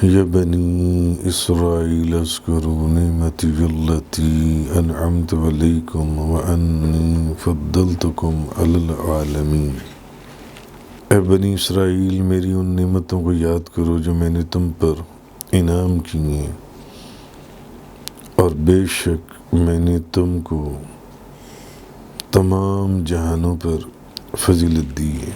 يا بني إسرائيل اذكروا نعمتي التي أنعمت عليكم وأني فضلتكم على العالمين۔ اے بنی اسرائیل، میری ان نعمتوں کو یاد کرو جو میں نے تم پر انعام کیے، اور بے شک میں نے تم کو تمام جہانوں پر فضیلت دی ہے۔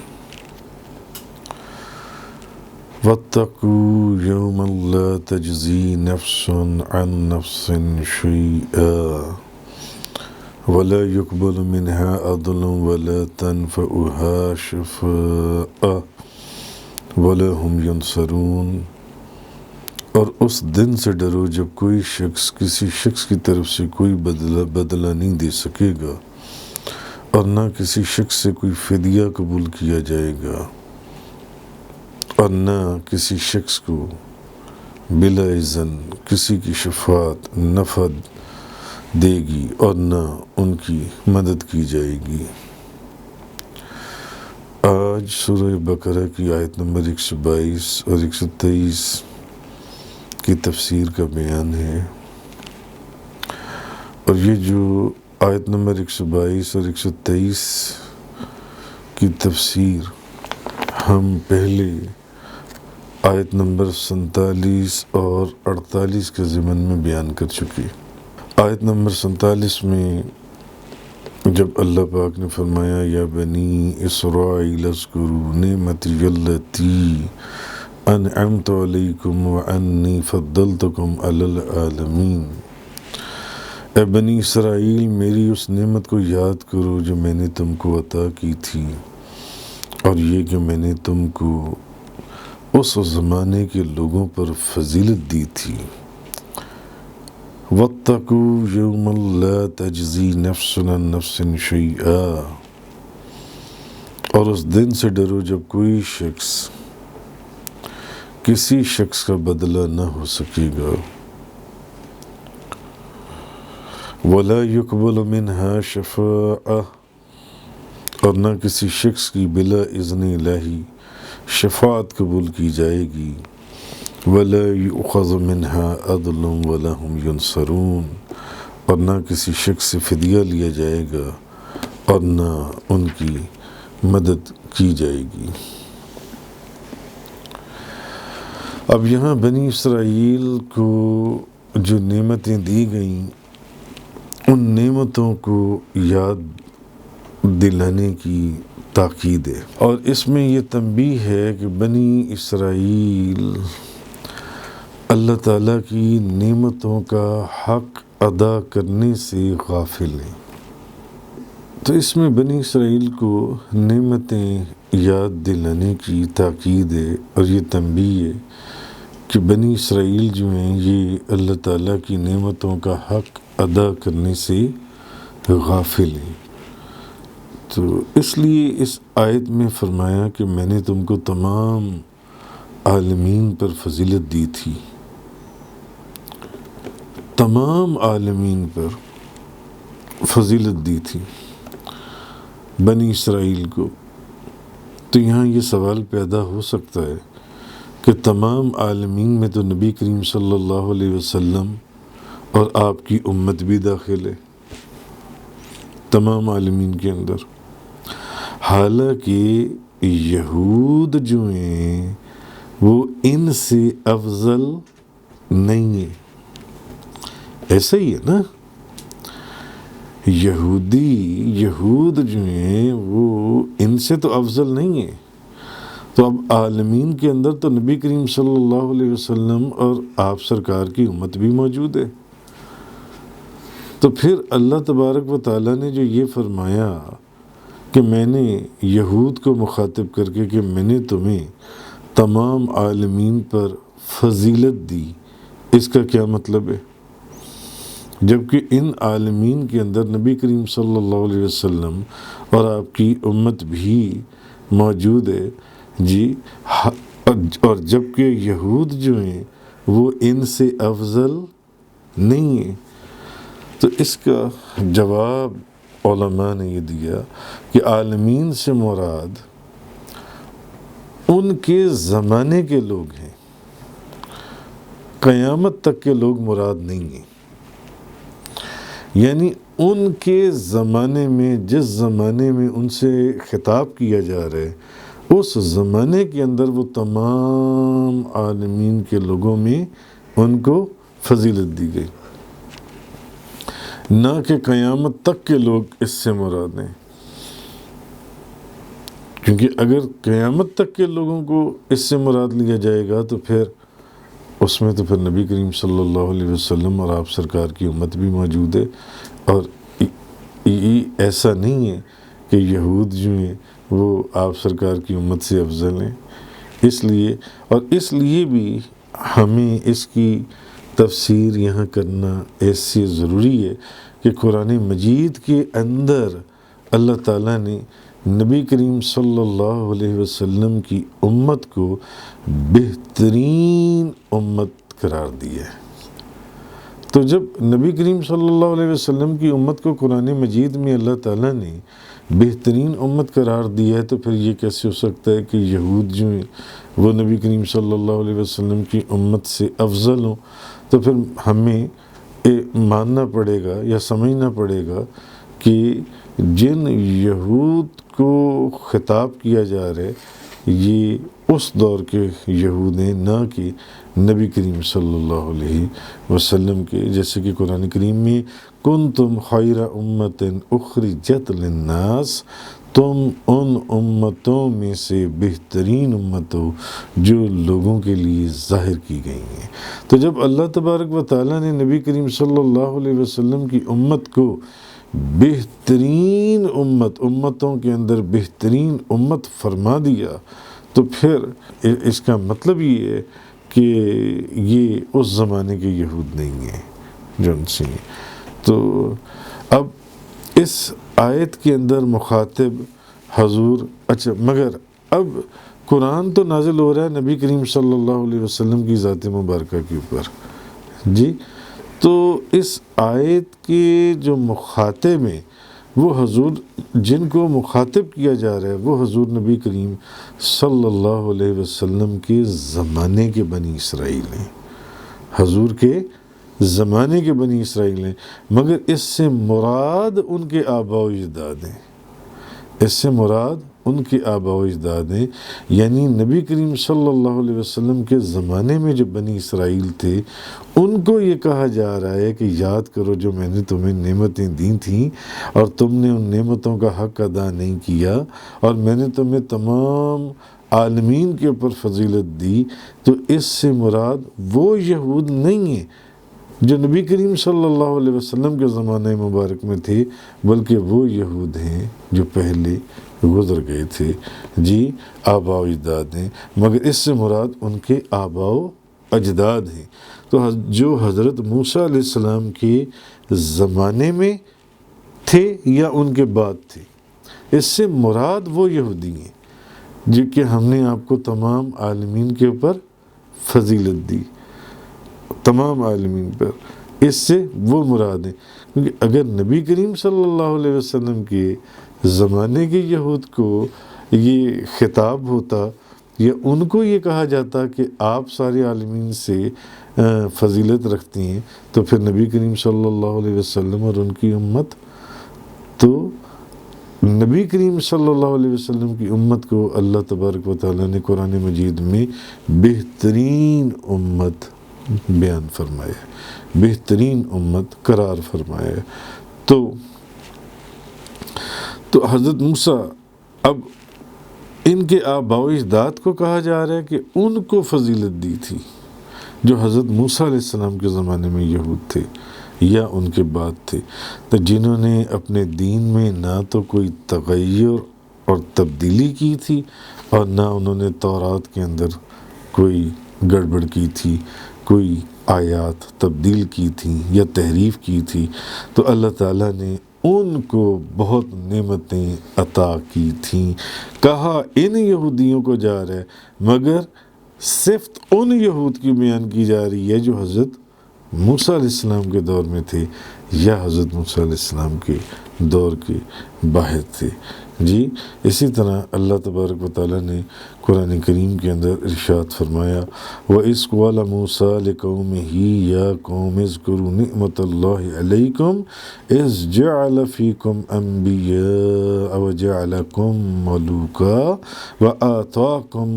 وَاتَّقُوا يَوْمًا لَا تَجْزِي نَفْسٌ عَن نَفْسٍ شَيْئًا وَلَا يُقْبَلُ مِنْهَا عَدْلٌ وَلَا تَنفَعُهَا شَفَاعَةٌ وَلَا هُمْ يُنصَرُونَ۔ اور اس دن سے ڈرو جب کوئی شخص کسی شخص کی طرف سے کوئی بدلہ نہیں دے سکے گا، اور نہ کسی شخص سے کوئی فدیہ قبول کیا جائے گا، اور نہ کسی شخص کو بلا اذن کسی کی شفاعت نفع دے گی، اور نہ ان کی مدد کی جائے گی۔ آج سورہ بقرہ کی آیت نمبر 122 اور 123 کی تفسیر کا بیان ہے، اور یہ جو آیت نمبر 122 اور 123 کی تفسیر ہم پہلے آیت نمبر 47 اور 48 کے ضمن میں بیان کر چکے۔ آیت نمبر 47 میں جب اللہ پاک نے فرمایا یا بنی اسرائیل اذکروا نعمتی التی انعمت علیکم وانی فضلتکم علی العالمین، اے بنی اسرائیل میری اس نعمت کو یاد کرو جو میں نے تم کو عطا کی تھی، اور یہ کہ میں نے تم کو اس زمانے کے لوگوں پر فضیلت دی تھی۔ وَاتَّقُوا يَوْمًا لَا تَجْزِي نَفْسٌ عَن نَفْسٍ شَيْئًا، اور اس دن سے ڈرو جب کوئی شخص کسی شخص کا بدلہ نہ ہو سکے گا، وَلَا يُقْبَلُ مِنْهَا شَفَاعَةٌ، اور نہ کسی شخص کی بلا اذن الہی شفاعت قبول کی جائے گی، وَلَا يُؤْخَذُ مِنْهَا عَدْلٌ وَلَا هُمْ يُنصَرُونَ، اور نہ کسی شخص سے فدیہ لیا جائے گا، اور نہ ان کی مدد کی جائے گی۔ اب یہاں بنی اسرائیل کو جو نعمتیں دی گئیں، ان نعمتوں کو یاد دلانے کی تاکید ہے، اور اس میں یہ تنبیہ ہے کہ بنی اسرائیل اللہ تعالیٰ کی نعمتوں کا حق ادا کرنے سے غافل ہیں۔ تو اس میں بنی اسرائیل کو نعمتیں یاد دلانے کی تاکید ہے، اور یہ تنبیہ ہے کہ بنی اسرائیل جو ہیں یہ اللہ تعالیٰ کی نعمتوں کا حق ادا کرنے سے غافل ہیں۔ تو اس لیے اس آیت میں فرمایا کہ میں نے تم کو تمام عالمین پر فضیلت دی تھی، تمام عالمین پر فضیلت دی تھی بنی اسرائیل کو۔ تو یہاں یہ سوال پیدا ہو سکتا ہے کہ تمام عالمین میں تو نبی کریم صلی اللہ علیہ وسلم اور آپ کی امت بھی داخل ہے تمام عالمین کے اندر، حالانکہ یہود جو ہیں وہ ان سے افضل نہیں ہیں۔ ایسا ہی ہے نا، یہود جو ہیں وہ ان سے تو افضل نہیں ہیں۔ تو اب عالمین کے اندر تو نبی کریم صلی اللہ علیہ وسلم اور آپ سرکار کی امت بھی موجود ہے۔ تو پھر اللہ تبارک و تعالیٰ نے جو یہ فرمایا کہ میں نے یہود کو مخاطب کر کے کہ میں نے تمہیں تمام عالمین پر فضیلت دی، اس کا کیا مطلب ہے؟ جبکہ ان عالمین کے اندر نبی کریم صلی اللہ علیہ وسلم اور آپ کی امت بھی موجود ہے جی، اور جبکہ یہود جو ہیں وہ ان سے افضل نہیں ہیں۔ تو اس کا جواب علماء نے یہ دیا کہ عالمین سے مراد ان کے زمانے کے لوگ ہیں، قیامت تک کے لوگ مراد نہیں ہیں، یعنی ان کے زمانے میں، جس زمانے میں ان سے خطاب کیا جا رہا ہے، اس زمانے کے اندر وہ تمام عالمین کے لوگوں میں ان کو فضیلت دی گئی، نہ کہ قیامت تک کے لوگ اس سے مراد ہیں۔ کیونکہ اگر قیامت تک کے لوگوں کو اس سے مراد لیا جائے گا تو پھر اس میں تو پھر نبی کریم صلی اللہ علیہ وسلم اور آپ سرکار کی امت بھی موجود ہے، اور یہ ایسا نہیں ہے کہ یہود جو ہیں وہ آپ سرکار کی امت سے افضل ہیں۔ اس لیے بھی ہمیں اس کی تفسیر یہاں کرنا ایسے ضروری ہے کہ قرآن مجید کے اندر اللہ تعالیٰ نے نبی کریم صلی اللہ علیہ وسلم کی امت کو بہترین امت قرار دیا ہے۔ تو جب نبی کریم صلی اللہ علیہ وسلم کی امت کو قرآن مجید میں اللہ تعالیٰ نے بہترین امت قرار دیا ہے، تو پھر یہ کیسے ہو سکتا ہے کہ یہود جو ہیں وہ نبی کریم صلی اللہ علیہ وسلم کی امت سے افضل ہوں؟ تو پھر ہمیں ماننا پڑے گا یا سمجھنا پڑے گا کہ جن یہود کو خطاب کیا جا رہا ہے یہ اس دور کے یہود ہیں، نہ کہ نبی کریم صلی اللہ علیہ وسلم کے، جیسے کہ قرآن کریم میں کنتم خیر امت اخرجت للناس، تم ان امتوں میں سے بہترین امت ہو جو لوگوں کے لیے ظاہر کی گئی ہیں۔ تو جب اللہ تبارک و تعالیٰ نے نبی کریم صلی اللہ علیہ وسلم کی امت کو بہترین امتوں کے اندر بہترین امت فرما دیا، تو پھر اس کا مطلب یہ ہے کہ یہ اس زمانے کے یہود نہیں ہیں جو ان سے ہیں۔ تو اب اس آیت کے اندر مخاطب حضور، مگر اب قرآن تو نازل ہو رہا ہے نبی کریم صلی اللہ علیہ وسلم کی ذات مبارکہ کے اوپر، جی، تو اس آیت کے جو مخاطب ہیں وہ حضور، جن کو مخاطب کیا جا رہا ہے وہ حضور نبی کریم صلی اللہ علیہ وسلم کے زمانے کے بنی اسرائیل ہیں، حضور کے زمانے کے بنی اسرائیل ہیں، مگر اس سے مراد ان کے آباء و اجداد ہیں، اس سے مراد ان کے آباء و اجداد ہیں، یعنی نبی کریم صلی اللہ علیہ وسلم کے زمانے میں جو بنی اسرائیل تھے ان کو یہ کہا جا رہا ہے کہ یاد کرو جو میں نے تمہیں نعمتیں دی تھیں اور تم نے ان نعمتوں کا حق ادا نہیں کیا، اور میں نے تمہیں تمام عالمین کے اوپر فضیلت دی۔ تو اس سے مراد وہ یہود نہیں ہیں جو نبی کریم صلی اللہ علیہ وسلم کے زمانہ مبارک میں تھے، بلکہ وہ یہود ہیں جو پہلے گزر گئے تھے، جی، آباء و اجداد ہیں، مگر اس سے مراد ان کے آباء و اجداد ہیں۔ تو جو حضرت موسیٰ علیہ السلام کے زمانے میں تھے یا ان کے بعد تھے، اس سے مراد وہ یہودی ہیں جو کہ ہم نے آپ کو تمام عالمین کے اوپر فضیلت دی، تمام عالمین پر، اس سے وہ مراد ہیں۔ کیونکہ اگر نبی کریم صلی اللہ علیہ وسلم کے زمانے کے یہود کو یہ خطاب ہوتا یا ان کو یہ کہا جاتا کہ آپ سارے عالمین سے فضیلت رکھتی ہیں، تو پھر نبی کریم صلی اللہ علیہ وسلم اور ان کی امت، تو نبی کریم صلی اللہ علیہ وسلم کی امت کو اللہ تبارک و تعالیٰ نے قرآن مجید میں بہترین امت بیان فرمایا، بہترین امت قرار فرمایا۔ تو حضرت موسیٰ، اب ان کے آباء و اجداد کو کہا جا رہا ہے کہ ان کو فضیلت دی تھی جو حضرت موسیٰ علیہ السلام کے زمانے میں یہود تھے یا ان کے بعد تھے، تو جنہوں نے اپنے دین میں نہ تو کوئی تغیر اور تبدیلی کی تھی اور نہ انہوں نے تورات کے اندر کوئی گڑبڑ کی تھی، کوئی آیات تبدیل کی تھیں یا تحریف کی تھی، تو اللہ تعالیٰ نے ان کو بہت نعمتیں عطا کی تھیں۔ کہا ان یہودیوں کو جا رہا ہے، مگر صفت ان یہود کی بیان کی جا رہی ہے جو حضرت موسیٰ علیہ السلام کے دور میں تھے یا حضرت موسیٰ علیہ السلام کے دور کے باہر تھے، جی اسی طرح اللہ تبارک و تعالیٰ نے قرآن کریم کے اندر ارشاد فرمایا وَإِذْ قَالَ مُوسَىٰ لِقَوْمِهِ يَا قَوْمِ اذْكُرُوا نِعْمَةَ اللَّهِ عَلَيْكُمْ إِذْ جَعَلَ فِيكُمْ أَنْبِيَاءَ وَجَعَلَكُمْ مُلُوكًا وَآتَاكُمْ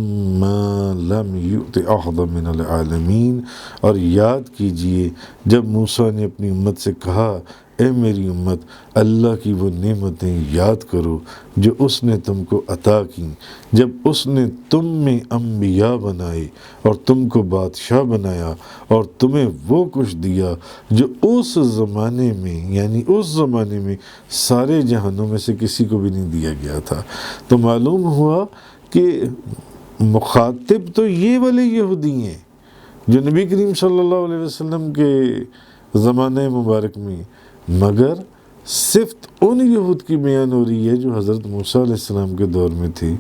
مَا لَمْ يُؤْتِ أَحَدًا مِنَ الْعَالَمِينَ، اور یاد کیجئے جب موسیٰ نے اپنی امت سے کہا اے میری امت اللہ کی وہ نعمتیں یاد کرو جو اس نے تم کو عطا کی، جب اس نے تم میں انبیاء بنائے اور تم کو بادشاہ بنایا اور تمہیں وہ کچھ دیا جو اس زمانے میں، یعنی اس زمانے میں سارے جہانوں میں سے کسی کو بھی نہیں دیا گیا تھا۔ تو معلوم ہوا کہ مخاطب تو یہ والے یہودی ہیں جو نبی کریم صلی اللہ علیہ وسلم کے زمانہ مبارک میں، مگر صرف ان یہود کی بیان ہو رہی ہے جو حضرت موسیٰ علیہ السلام کے دور میں تھے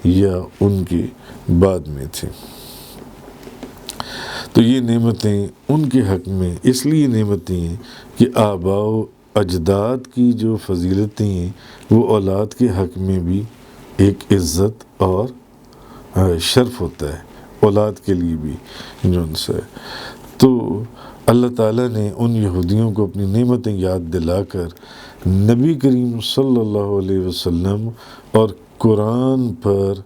یا ان کے بعد میں تھے۔ تو یہ نعمتیں ان کے حق میں اس لیے نعمتیں ہیں کہ آباء و اجداد کی جو فضیلتیں ہیں وہ اولاد کے حق میں بھی ایک عزت اور شرف ہوتا ہے، اولاد کے لیے بھی جو ان سے۔ تو اللہ تعالیٰ نے ان یہودیوں کو اپنی نعمتیں یاد دلا کر نبی کریم صلی اللہ علیہ وسلم اور قرآن پر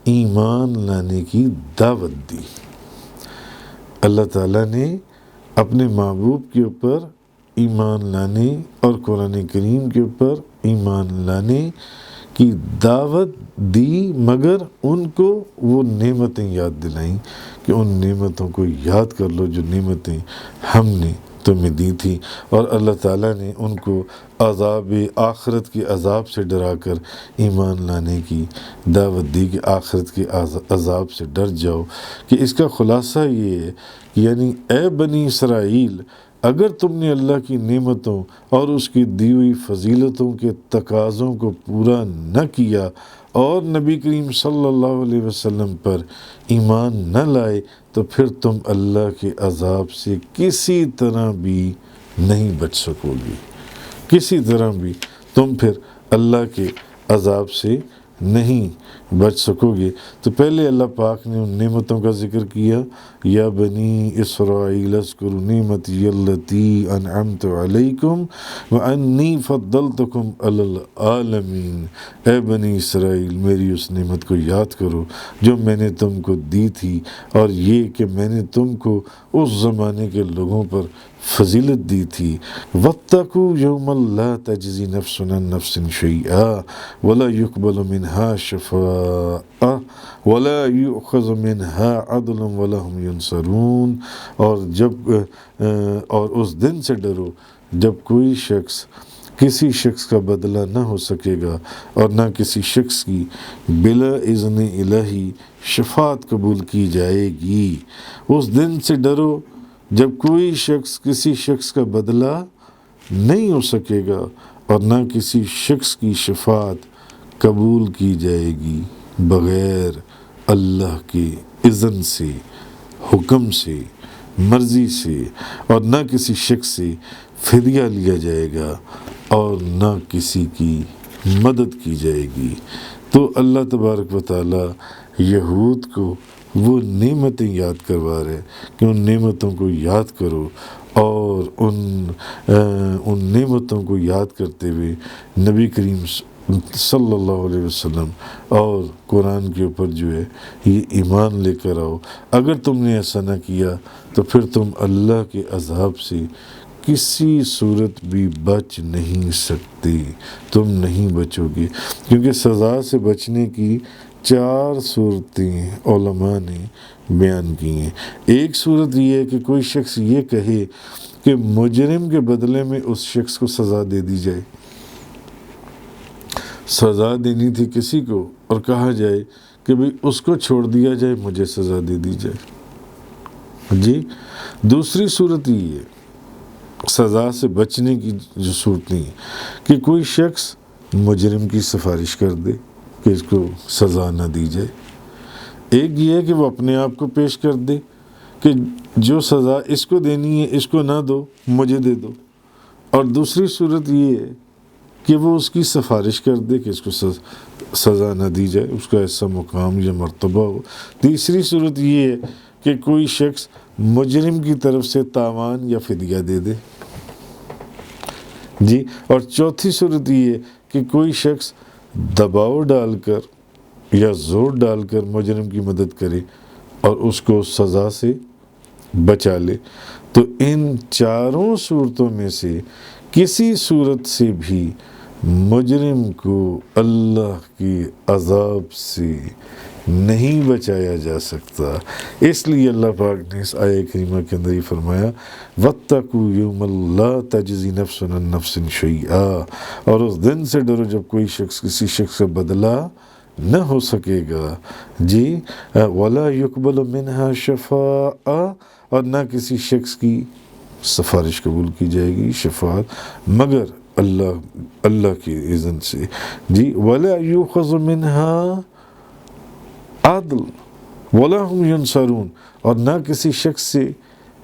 ایمان لانے کی دعوت دی۔ اللہ تعالیٰ نے اپنے محبوب کے اوپر ایمان لانے اور قرآن کریم کے اوپر ایمان لانے کی دعوت دی، مگر ان کو وہ نعمتیں یاد دلائیں کہ ان نعمتوں کو یاد کر لو جو نعمتیں ہم نے تمہیں دی تھی، اور اللہ تعالیٰ نے ان کو عذاب آخرت کے عذاب سے ڈرا کر ایمان لانے کی دعوت دی کہ آخرت کے عذاب سے ڈر جاؤ۔ کہ اس کا خلاصہ یہ ہے کہ یعنی اے بنی اسرائیل، اگر تم نے اللہ کی نعمتوں اور اس کی دی ہوئی فضیلتوں کے تقاضوں کو پورا نہ کیا اور نبی کریم صلی اللہ علیہ وسلم پر ایمان نہ لائے تو پھر تم اللہ کے عذاب سے کسی طرح بھی نہیں بچ سکو گے، کسی طرح بھی تم پھر اللہ کے عذاب سے نہیں بچ سکو گے۔ تو پہلے اللہ پاک نے ان نعمتوں کا ذکر کیا، یا بنی اسرائیل اذکروا نعمتی التی انعمت علیکم وانی فضلتکم علی العالمین، اے بنی اسرائیل میری اس نعمت کو یاد کرو جو میں نے تم کو دی تھی، اور یہ کہ میں نے تم کو اس زمانے کے لوگوں پر فضیلت دی تھی۔ واتقوا یوما لا تجزی نفس عن نفس شیئا ولا یقبل منها شفاعہ ولا یؤخذ منها عدل ولا هم ینصرون، اور اس دن سے ڈرو جب کوئی شخص کسی شخص کا بدلہ نہ ہو سکے گا اور نہ کسی شخص کی بلا اذن الہی شفاعت قبول کی جائے گی۔ اس دن سے ڈرو جب کوئی شخص کسی شخص کا بدلہ نہیں ہو سکے گا اور نہ کسی شخص کی شفاعت قبول کی جائے گی بغیر اللہ کے اذن سے، حکم سے، مرضی سے، اور نہ کسی شخص سے فدیہ لیا جائے گا اور نہ کسی کی مدد کی جائے گی۔ تو اللہ تبارک و تعالی یہود کو وہ نعمتیں یاد کروا رہے کہ ان نعمتوں کو یاد کرو، اور ان نعمتوں کو یاد کرتے ہوئے نبی کریم صلی اللہ علیہ وسلم اور قرآن کے اوپر جو ہے یہ ایمان لے کر آؤ۔ اگر تم نے ایسا نہ کیا تو پھر تم اللہ کے عذاب سے کسی صورت بھی بچ نہیں سکتے، تم نہیں بچو گے، کیونکہ سزا سے بچنے کی 4 صورتیں علماء نے بیان کی ہیں۔ ایک صورت یہ ہے کہ کوئی شخص یہ کہے کہ مجرم کے بدلے میں اس شخص کو سزا دے دی جائے، سزا دینی تھی کسی کو اور کہا جائے کہ بھئی اس کو چھوڑ دیا جائے، مجھے سزا دے دی جائے۔ جی دوسری صورت یہ ہے سزا سے بچنے کی جو صورتیں ہیں کہ کوئی شخص مجرم کی سفارش کر دے کہ اس کو سزا نہ دی جائے۔ ایک یہ ہے کہ وہ اپنے آپ کو پیش کر دے کہ جو سزا اس کو دینی ہے اس کو نہ دو، مجھے دے دو۔ اور دوسری صورت یہ ہے کہ وہ اس کی سفارش کر دے کہ اس کو سزا نہ دی جائے، اس کا ایسا مقام یا مرتبہ ہو۔ تیسری صورت یہ ہے کہ کوئی شخص مجرم کی طرف سے تاوان یا فدیہ دے دے جی، اور چوتھی صورت یہ ہے کہ کوئی شخص دباؤ ڈال کر یا زور ڈال کر مجرم کی مدد کرے اور اس کو سزا سے بچا لے۔ تو ان چاروں صورتوں میں سے کسی صورت سے بھی مجرم کو اللہ کی عذاب سے نہیں بچایا جا سکتا۔ اس لیے اللہ پاک نے اس آیہ کریمہ کے اندر یہ فرمایا وَاتَّقُوا يَوْمًا لَا تَجْزِي نَفْسٌ عَن نَفْسٍ شَيْئًا، اور اس دن سے ڈرو جب کوئی شخص کسی شخص سے بدلہ نہ ہو سکے گا جی، وَلَا يُقْبَلُ مِنْهَا شَفَاعَةٌ، اور نہ کسی شخص کی سفارش قبول کی جائے گی، شفاعت، مگر اللہ کی اذن سے جی، وَلَا يُؤْخَذُ مِنْهَا عَدْلٌ وَلَا هُمْ يُنصَرُونَ، اور نہ کسی شخص سے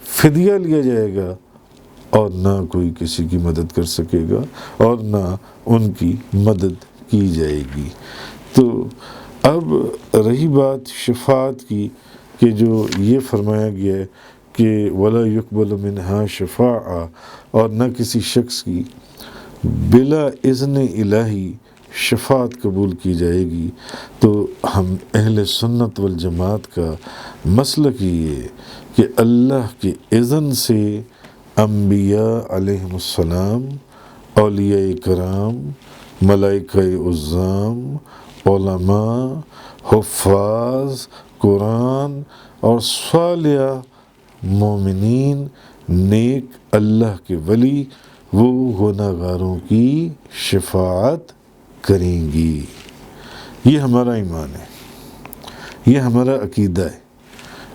فدیہ لیا جائے گا اور نہ کوئی کسی کی مدد کر سکے گا اور نہ ان کی مدد کی جائے گی۔ تو اب رہی بات شفاعت کی کہ جو یہ فرمایا گیا ہے کہ وَلَا يُقْبَلُ مِنْهَا شَفَاعَةٌ، اور نہ کسی شخص کی بلا اذن الہی شفاعت قبول کی جائے گی، تو ہم اہل سنت والجماعت کا مسلک یہ ہے کہ اللہ کے اذن سے انبیاء علیہم السلام، اولیاء کرام، ملائکہ عظام، علماء، حفاظ قرآن اور صالح مومنین، نیک اللہ کے ولی، وہ گناہ گاروں کی شفاعت کریں گی۔ یہ ہمارا ایمان ہے، یہ ہمارا عقیدہ ہے،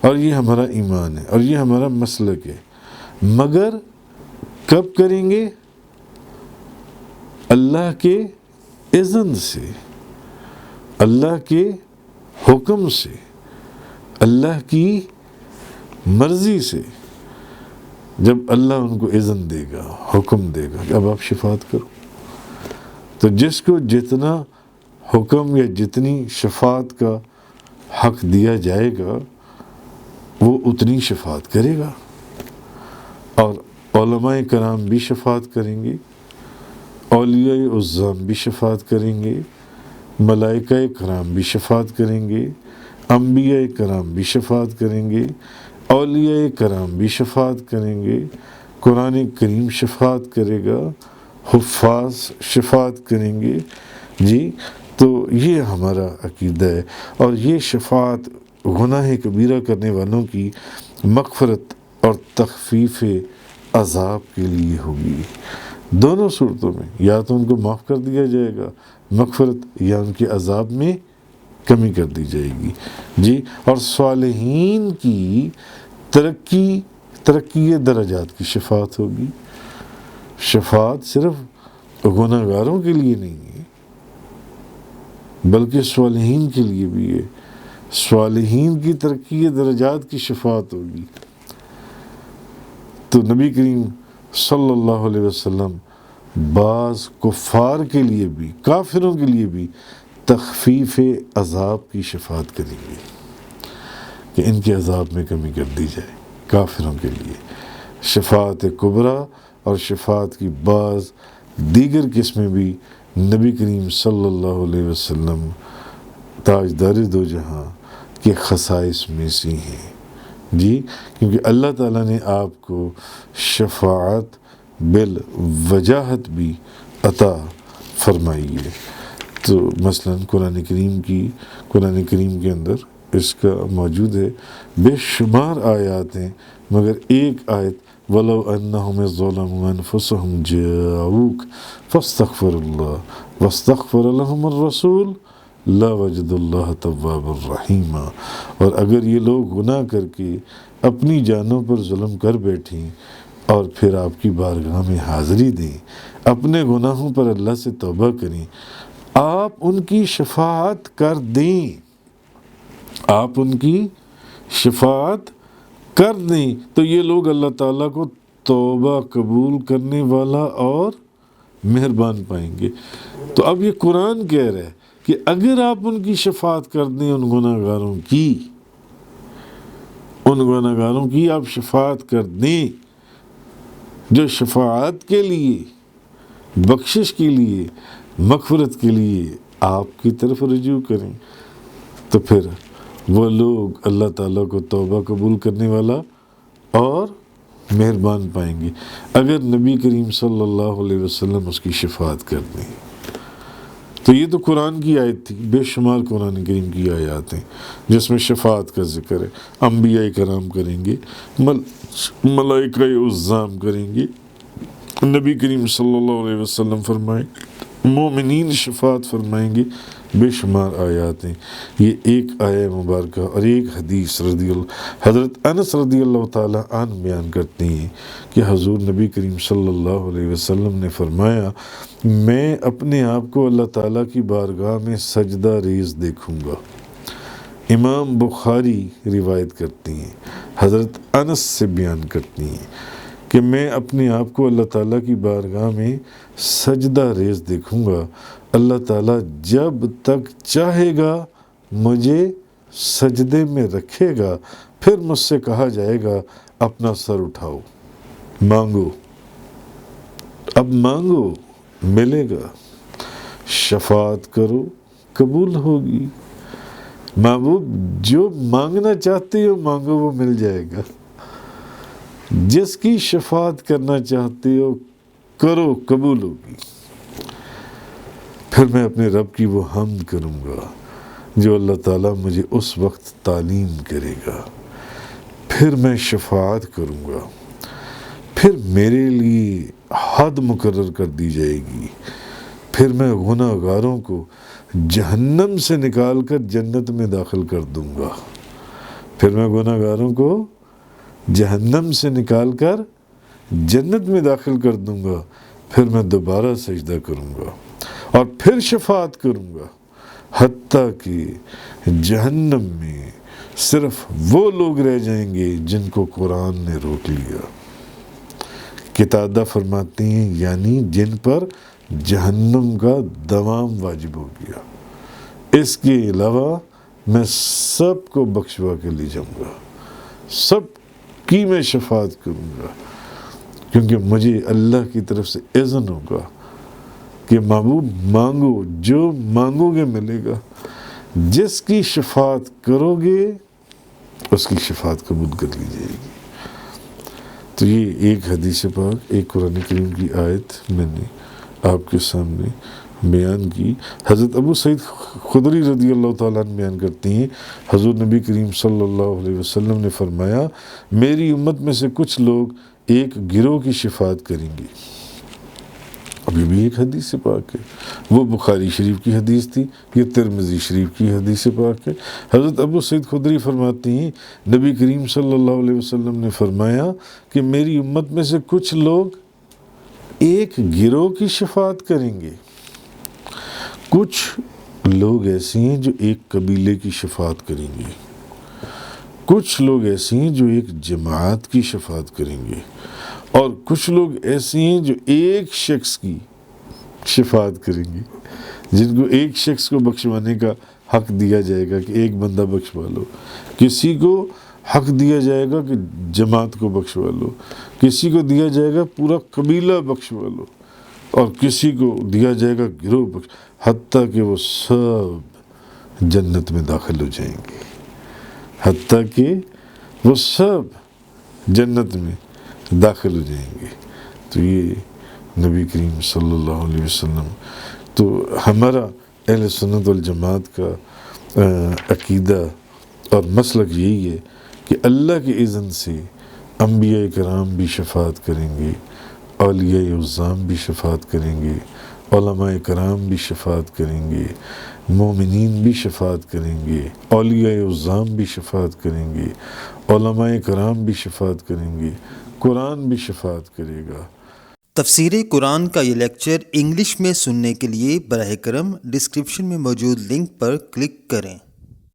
اور یہ ہمارا ایمان ہے، اور یہ ہمارا مسلک ہے، مگر کب کریں گے؟ اللہ کے اذن سے، اللہ کے حکم سے، اللہ کی مرضی سے، جب اللہ ان کو اذن دے گا، حکم دے گا کہ اب آپ شفاعت کرو۔ تو جس کو جتنا حکم یا جتنی شفاعت کا حق دیا جائے گا وہ اتنی شفاعت کرے گا، اور علماء کرام بھی شفاعت کریں گے، اولیاء عظام بھی شفاعت کریں گے، ملائکہ کرام بھی شفاعت کریں گے، انبیاء کرام بھی شفاعت کریں گے، اولیاء کرام بھی شفاعت کریں گے، قرآن کریم شفاعت کرے گا، حفاظ شفاعت کریں گے جی۔ تو یہ ہمارا عقیدہ ہے، اور یہ شفاعت گناہ کبیرہ کرنے والوں کی مغفرت اور تخفیف عذاب کے لیے ہوگی۔ دونوں صورتوں میں یا تو ان کو معاف کر دیا جائے گا، مغفرت، یا ان کے عذاب میں کمی کر دی جائے گی جی۔ اور صالحین کی ترقی درجات کی شفاعت ہوگی۔ شفاعت صرف گناہ گاروں کے لیے نہیں ہے بلکہ صالحین کے لیے بھی ہے، صالحین کی ترقی درجات کی شفاعت ہوگی۔ تو نبی کریم صلی اللہ علیہ وسلم بعض کفار کے لیے بھی، کافروں کے لیے بھی تخفیف عذاب کی شفاعت کریں گے کہ ان کے عذاب میں کمی کر دی جائے۔ کافروں کے لیے شفاعت کبریٰ اور شفاعت کی بعض دیگر قسمیں بھی نبی کریم صلی اللہ علیہ وسلم تاجدار دو جہاں کے خصائص میں سے ہیں جی، کیونکہ اللہ تعالیٰ نے آپ کو شفاعت بالوجاہت بھی عطا فرمائی ہے۔ تو مثلا قرآن کریم کے اندر اس کا موجود ہے، بے شمار آیات ہیں، مگر ایک آیت وَلَوْ أَنَّهُمْ ظَلَمُوا أَنفُسَهُمْ جَاءُوكَ فَاسْتَغْفَرُوا اللَّهَ وَاسْتَغْفَرَ لَهُمُ الرَّسُولُ لَوَجَدُوا اللَّهَ تَوَّابًا رَحِيمًا، اور اگر یہ لوگ گناہ کر کے اپنی جانوں پر ظلم کر بیٹھیں اور پھر آپ کی بارگاہ میں حاضری دیں، اپنے گناہوں پر اللہ سے توبہ کریں، آپ ان کی شفاعت کر دیں، آپ ان کی شفاعت کر دیں، تو یہ لوگ اللہ تعالیٰ کو توبہ قبول کرنے والا اور مہربان پائیں گے۔ تو اب یہ قرآن کہہ رہا ہے کہ اگر آپ ان کی شفاعت کر دیں، ان گناہگاروں کی آپ شفاعت کر دیں، جو شفاعت کے لیے، بخشش کے لیے، مغفرت کے لیے آپ کی طرف رجوع کریں، تو پھر وہ لوگ اللہ تعالیٰ کو توبہ قبول کرنے والا اور مہربان پائیں گے اگر نبی کریم صلی اللہ علیہ وسلم اس کی شفاعت کر دیں۔ تو یہ تو قرآن کی آیت تھی، بے شمار قرآن کریم کی آیات ہیں جس میں شفاعت کا ذکر ہے۔ انبیاء کرام کریں گے، ملائکہ عظام کریں گے، نبی کریم صلی اللہ علیہ وسلم فرمائیں، مومنین شفاعت فرمائیں گے، بے شمار آیات ہیں۔ یہ ایک آیہ مبارکہ اور ایک حدیث حضرت انس رضی اللہ تعالیٰ عنہ بیان کرتے ہیں کہ حضور نبی کریم صلی اللہ علیہ وسلم نے فرمایا، میں اپنے آپ کو اللہ تعالیٰ کی بارگاہ میں سجدہ ریز دیکھوں گا۔ امام بخاری روایت کرتے ہیں، حضرت انس سے بیان کرتے ہیں کہ میں اپنے آپ کو اللہ تعالیٰ کی بارگاہ میں سجدہ ریز دیکھوں گا، اللہ تعالیٰ جب تک چاہے گا مجھے سجدے میں رکھے گا، پھر مجھ سے کہا جائے گا اپنا سر اٹھاؤ، مانگو، اب مانگو ملے گا، شفاعت کرو قبول ہوگی۔ محبوب جو مانگنا چاہتے ہو مانگو، وہ مل جائے گا، جس کی شفاعت کرنا چاہتے ہو کرو، قبول ہوگی۔ پھر میں اپنے رب کی وہ حمد کروں گا جو اللہ تعالیٰ مجھے اس وقت تعلیم کرے گا، پھر میں شفاعت کروں گا، پھر میرے لیے حد مقرر کر دی جائے گی، پھر میں گناہگاروں کو جہنم سے نکال کر جنت میں داخل کر دوں گا، پھر میں گناہگاروں کو جہنم سے نکال کر جنت میں داخل کر دوں گا، پھر میں دوبارہ سجدہ کروں گا اور پھر شفاعت کروں گا، حتیٰ کہ جہنم میں صرف وہ لوگ رہ جائیں گے جن کو قرآن نے روک لیا۔ قتادہ فرماتے ہیں یعنی جن پر جہنم کا دوام واجب ہو گیا، اس کے علاوہ میں سب کو بخشوا کے لے جاؤں گا، سب کی میں شفاعت کروں گا، کیونکہ مجھے اللہ کی طرف سے اذن ہوگا کہ محبوب مانگو، جو مانگو گے ملے گا، جس کی شفاعت کرو گے اس کی شفاعت قبول کر لی جائے گی۔ تو یہ ایک حدیث پاک، ایک قرآن کریم کی آیت میں نے آپ کے سامنے بیان کی۔ حضرت ابو سعید خدری رضی اللہ تعالیٰ عنہ بیان کرتے ہیں، حضور نبی کریم صلی اللہ علیہ وسلم نے فرمایا، میری امت میں سے کچھ لوگ ایک گروہ کی شفاعت کریں گے۔ اب یہ بھی ایک حدیث پاک ہے، وہ بخاری شریف کی حدیث تھی، یہ ترمذی شریف کی حدیث پاک ہے۔ حضرت ابو سعید خدری فرماتے ہیں، نبی کریم صلی اللہ علیہ وسلم نے فرمایا کہ میری امت میں سے کچھ لوگ ایک گروہ کی شفاعت کریں گے، کچھ لوگ ایسے ہیں جو ایک قبیلے کی شفاعت کریں گے، کچھ لوگ ایسے ہیں جو ایک جماعت کی شفاعت کریں گے، اور کچھ لوگ ایسے ہیں جو ایک شخص کی شفاعت کریں گے، جن کو ایک شخص کو بخشوانے کا حق دیا جائے گا کہ ایک بندہ بخشوا لو، کسی کو حق دیا جائے گا کہ جماعت کو بخشوا لو، کسی کو دیا جائے گا پورا قبیلہ بخشوا لو، اور کسی کو دیا جائے گا گروہ بخش، حتیٰ کہ وہ سب جنت میں داخل ہو جائیں گے، حتیٰ کہ وہ سب جنت میں داخل ہو جائیں گے۔ تو یہ نبی کریم صلی اللہ علیہ وسلم، تو ہمارا اہل سنت والجماعت کا عقیدہ اور مسلک یہی ہے کہ اللہ کے اذن سے انبیاء کرام بھی شفاعت کریں گے، اولیاء عظام بھی شفاعت کریں گے، علماء کرام بھی شفاعت کریں گے، مومنین بھی شفاعت کریں گے، اولیاء عظام بھی شفاعت کریں گے، علماء کرام بھی شفاعت کریں گے، قرآن بھی شفاعت کرے گا۔ تفسیر قرآن کا یہ لیکچر انگلش میں سننے کے لیے براہ کرم ڈسکرپشن میں موجود لنک پر کلک کریں۔